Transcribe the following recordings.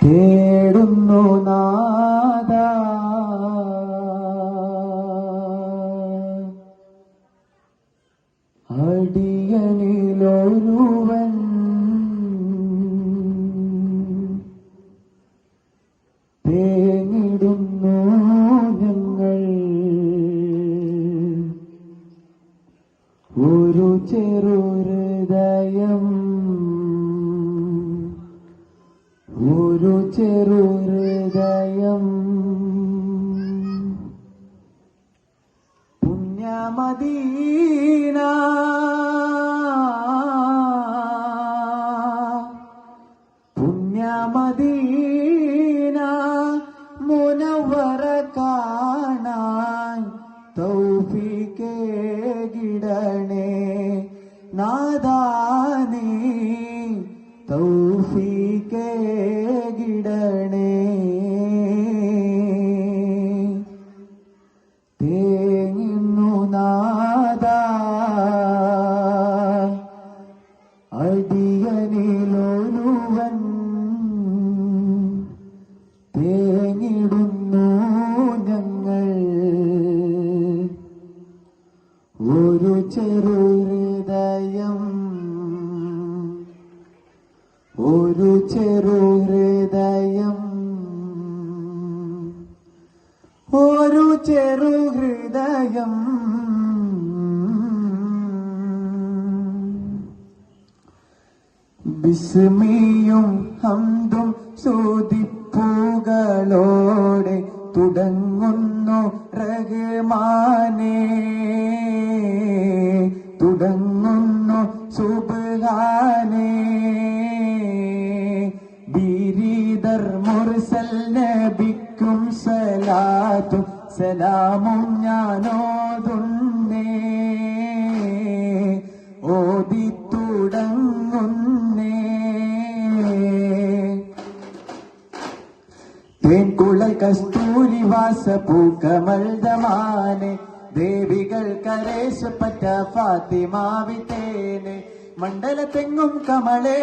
തേടുന്നു നാദ അടിയനിലൊരുവൻ തേങ്ങിടുന്നു ഞങ്ങൾ ഒരു ചെറുഹൃദയം ഒരു ചെറുഹൃദയം പുണ്യമദീന പുണ്യമദീന മുനവ്വറ കാണാൻ തൗഫീഖേകിടണേ നാദാ നീ തൗഫീഖേകിടണേ തേങ്ങുന്നു നാദാ അടിയനിലൊരുവൻ തേങ്ങിടുന്നു ഞങ്ങൾ ഒരു ചെറുഹൃദയം ഒരു ചെറുഹൃദയം ഒരു ചെറുഹൃദയം ബിസ്മിയും ഹംദും സ്തുതിപ്പുകളോടെ തുടങ്ങുന്നു റഹ്മാനേ തുടങ്ങുന്നു സുബ്ഹാനേ ബിരീദർ മുർസൽ നബിക്കും സലാത്തും സലാമും ഞാനോതുന്നേ ഓതി തുടങ്ങുന്നേ തേൻകുഴൽ കസ്തൂരി വാസപൂക്കമൽദമാനെ ദേവികൾ കരേശപ്പറ്റ ഫാത്തിമാവിത്തേനെ മണ്ഡലത്തെങ്ങും കമളെ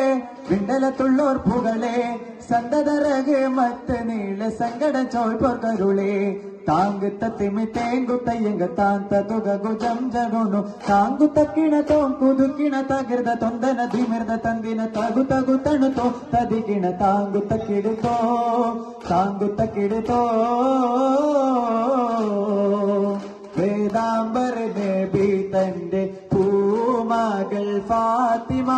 വിണ്ടലത്തുള്ളോർ പുകളെ സന്തതരകമത്ത് നീള സങ്കട ചോയ്പോർ കരുളെ താങ്കുത്ത തിമി തേങ്കുത്തയ്യങ്ക താന്ത തുക ഗുജം ജഗുണു താങ്കുത്ത കിണതോം കുതുക്കിണ തകൃത തൊന്തന ധിമിർದ ತಂದಿನ ತಗು ತಗು ತಣುತೋ ತದಿಗಿಣ ತಾಂಗುತ್ತ ಕಿಡಿತೋ വേദാംബർ നബി തന്റെ പൂമകൾ ഫാത്തിമ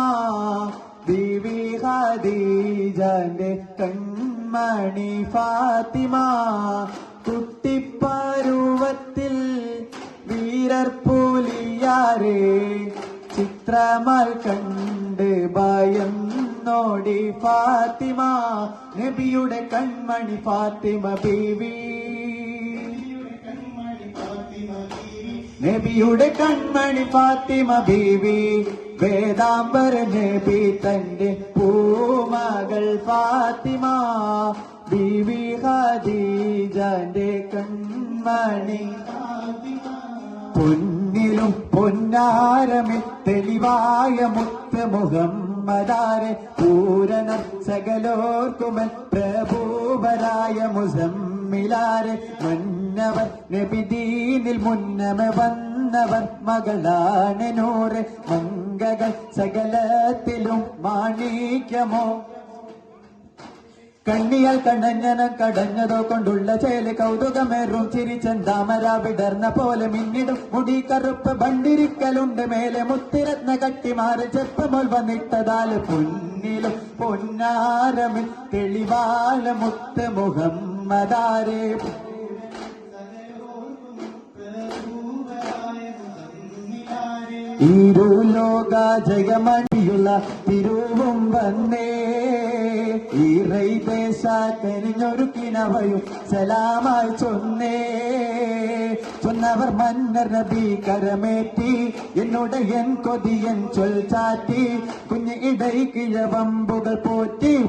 ബീവി ഖദീജന്റെ കൺമണി ഫാത്തിമ കുട്ടിപ്പരുവത്തിൽ വീരർപുലിയാരെ ചിത്രമായി കണ്ട് ഭയന്നോടി ഫാത്തിമ നബിയുടെ കൺമണി ഫാത്തിമ ബീവി നബിയുടെ കൺമണി ഫാത്തിമ ബീവി വേദാംബർ നബി തന്റെ പൂമകൾ ഫാത്തിമ ബീവി ഖദീജന്റെ കൺമണി പൊന്നിലും പൊന്നാരമിൽ തെളിവായ മുത്ത് മുഹമ്മദാരെ പൂരണം സകലോർക്കുമൻ പ്രഭൂവരായ മുസമ്മിലാരെ മന്നവർ നബിദീനിൽ മുന്നമ വന്നവർ മകളാണ് നൂറ് മംഗകൾ സകലത്തിലും മാണിക്യമോ കണ്ണിയാൽ കണ്ണഞ്ഞനം കടഞ്ഞതോ കൊണ്ടുള്ള ചേല് കൗതുകമേറും ചിരിച്ചെന്താമര വിടർന്ന പോലെ മിന്നിടും മുടി കറുപ്പ് ബണ്ടിരിക്കലുണ്ട് മേലെ മുത്തിരത്ന കട്ടിമാറി ചെപ്പമോൽ വന്നിട്ടതാല് പൊന്നിലും പൊന്നാരമിൽ തെളിവാല മുത്ത് മുഹമ്മദാരെ ഇരുലോക ജയമണിയുള്ള തിരുവും വന്നേ ഈറൈ ദേശ കരിഞ്ഞൊരുക്കിനവയും സലാമായി ചൊന്നവർ മന്നർ നബി കരമേറ്റി എന്നുടയൻ കൊതിയൻ ചൊൽ ചാറ്റി കുഞ്ഞ് ഇടൈ കിഴവമ്പുകൾ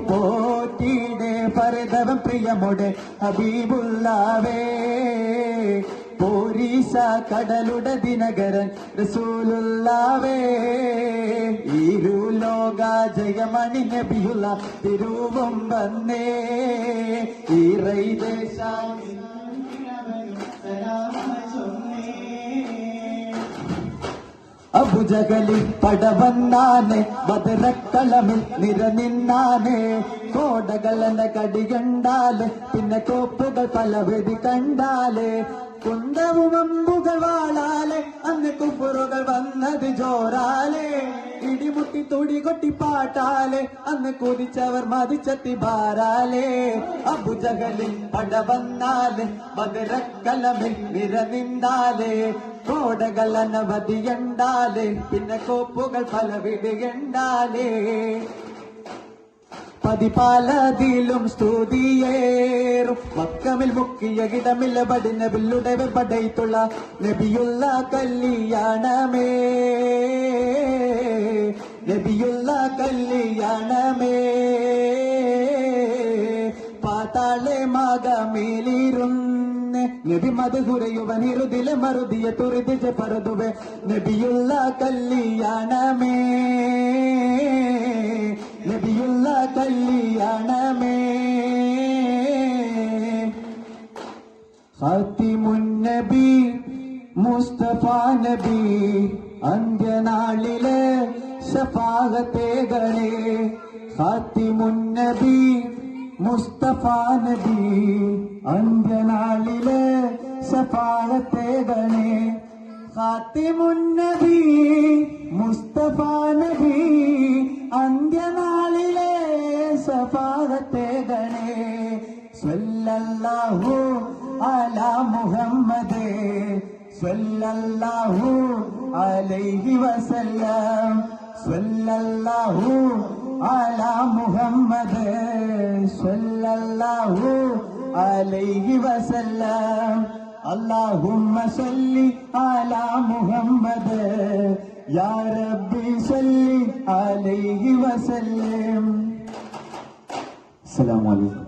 പോറ്റിയുടെ പരതവം പ്രിയമോടെ ഹബീബുള്ളാവേ പോരീസ കടലുടെ ദിനകരൻ റസൂലുള്ളാവേ ഇരുലോക ജയമണി നബിയുള്ള തിരുവും വന്നേ ഈറൈദേശ അബുജഹലിൽ പടവന്നാനെ ബദറക്കളമിൽ നിരനിന്നാനെ കോടകളെന്ന കടികണ്ടാല് പിന്നെ കോപ്പുകൾ പലവധി കണ്ടാല് കുന്തവും അമ്പുകൾ വാളാലെ അന്ന് കുപ്പുറുകൾ വന്നത് ജോറാലെ ഇടിമുട്ടി തുടി കൊട്ടി പാട്ടാലെ അന്ന് കുതിച്ചവർ മതിച്ചെത്തി ബാറാലെ അബുജഹലിൽ പടവന്നാല് ബദറക്കളമിൽ നിരനിന്നാലെ കോടകൾ അനവധിയുണ്ടാലേ പിന്നെ കോപ്പുകൾ പലവിടുണ്ടാലേ പതിപാലതിലും സ്തുതിയേറും മക്കമിൽ മുക്കിയ കിടമില്ല ബടിനബില്ലുടെ പടയിട്ടുള്ള നബിയുള്ള കല്യാണമേ നബിയുള്ള കല്യാണമേ പാതാളെ മകമേലിരുന്ന് നബി മധുരയുവനിരുതിലെ മറുതിയെ തുറിതിച്ച് പറുതുവെ നബിയുള്ള കല്യാണമേ നബിയുള്ള കല്യാണമേ ഖാതിമുൻ നബി മുസ്തഫ നബി അന്ത്യനാളിലെ ശഫാഅത്തേകണേ ഖാതിമുൻ നബി മുസ്തഫ നബി അന്ത്യനാളിലെ ശഫാഅത്തേകണേ ഖാതിമുൻ നബി മുസ്തഫ നബി അന്ത്യനാളിലെ ശഫാഅത്തേകണേ സ്വല്ലല്ലാഹു അലാ മുഹമ്മദ് സ്വല്ലല്ലാഹു അലൈഹി വസല്ലം സ്വല്ലല്ലാഹു അലാ മുഹമ്മദ് സ്വല്ലല്ലാഹു അലൈഹി വസല്ലം اللهم صل على محمد يا ربي صل عليه وسلم. السلام عليكم.